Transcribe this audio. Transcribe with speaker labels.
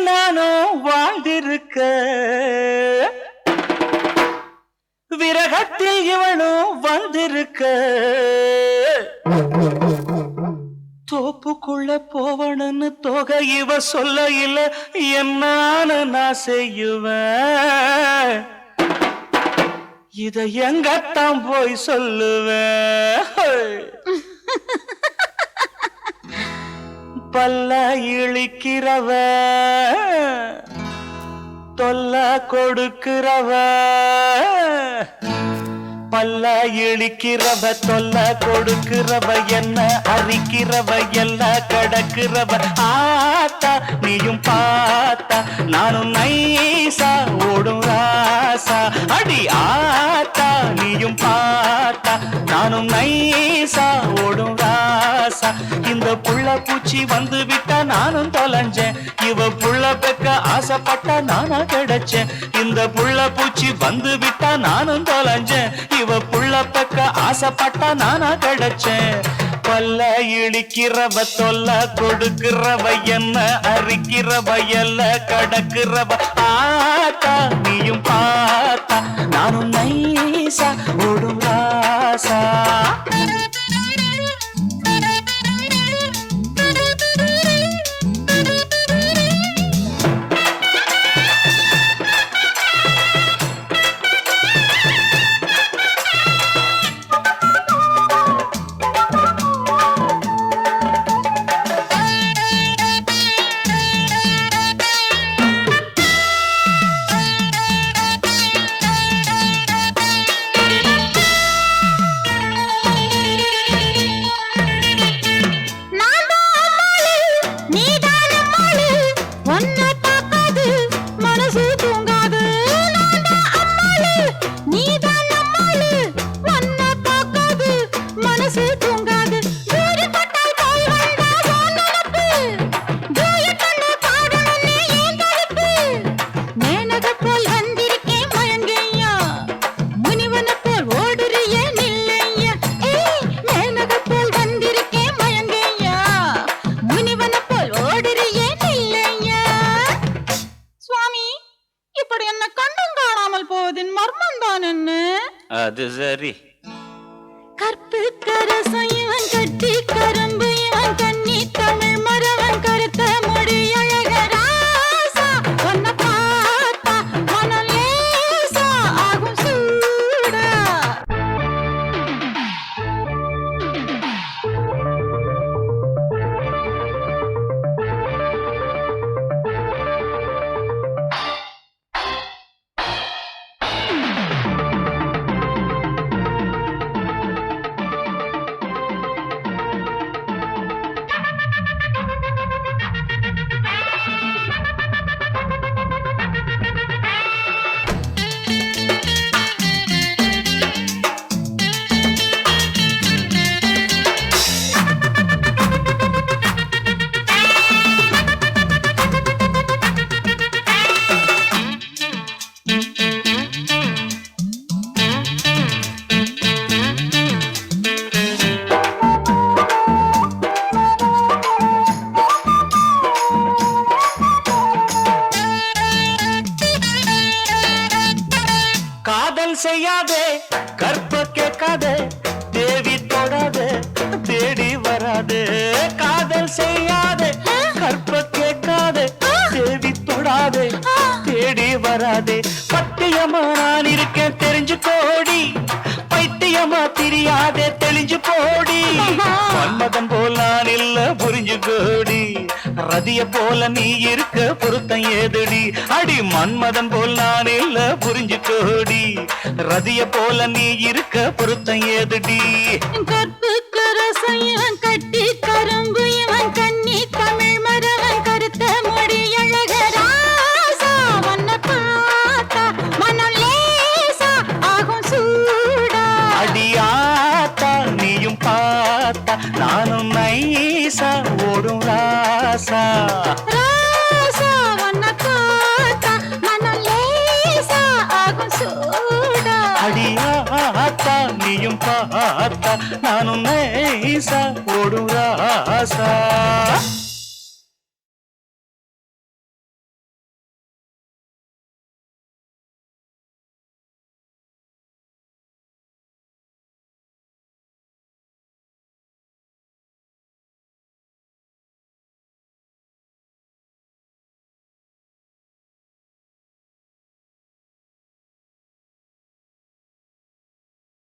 Speaker 1: நானும் வாழ்ந்திருக்க விரகத்தில் இவனும் வந்திருக்க தோப்புக்குள்ள போவணும்னு தொகை இவ சொல்ல இல்ல என்னான்னு நான் செய்யுவேன் இத எங்கத்தான் போய் சொல்லுவேன் பல்ல இழிக்கிறவ தொல்ல கொடுக்கிறவ பல்ல இழிக்கிறவ தொல்ல கொடுக்கிறவ என்ன அரிக்கிறவ எல்லாம் கடக்கிறவ ஆத்தா நீயும் பார்த்தா நானும் நைசா ஓடும் ராசா அடி ஆத்தா நீயும் பார்த்தா நானும் நைசா ஓடும் ராசா இந்த புள்ள பூச்சி வந்து விட்டா நானும் தொலைஞ்சேன் இவ புள்ள பெக்க ஆசைப்பட்டா நானா கிடைச்சேன் இந்த புள்ள பூச்சி வந்து விட்டா நானும் தொலைஞ்சேன் இவ புள்ள பெக்க ஆசைப்பட்டா நானா கிடைச்சேன் பல்ல இழிக்கிறவ தொல்ல கொடுக்கிறவ என்ன அரிக்கிறவ எல்ல கடக்கிறவ ஆத்தா நீயும் பார்த்தா நானும் நைசா ஓடும் ராசா அது சரி
Speaker 2: கற்பு கரசம் இவன் கட்டி கரும்பு இவன் கண்ணி தமிழ் மரவன் கருத்த மொழி அழக ராசா உன்னை பார்த்தா மனம் லேசா ஆகும் சூடா
Speaker 1: செய்யாதே கற்ப கேட்காதே தேவி தொடாதே தேடி வராதே காதல் செய்யாதே கற்ப கேட்காதே தேவி தொடாதே தேடி வராதே பத்தியமா நான் இருக்கேன் தெரிஞ்சு கோடி பைத்தியமா தெரியாதே தெளிஞ்சு போடி மன்மதன் போல் நான் இல்ல புரிஞ்சு கோடி ரதிய போல நீ இருக்க பொருத்தம் ஏதடி அடி மன்மதன் போல் நான் இல்ல புரிஞ்சு கோடி ரதிய போல நீ இருக்க பொருத்தம் ஏதடி
Speaker 2: கற்பு கரசம் இவன் கட்டி கரும்பு இவன் கண்ணி தமிழ் மரவன் கருத்த மொழி அழக ராசா உன்னை பார்த்தா மனம் லேசா ஆகும் சூடா
Speaker 1: அடியாத்தா நீயும் பார்த்தா நானும் நைசா ஓடும் ராசா
Speaker 2: ராசா உன்னை பார்த்தா மனம் லேசா ஆகும் சூடா
Speaker 1: அடியாத்தா நீயும் பார்த்தா நானும் நைசா ஓடும் ராசா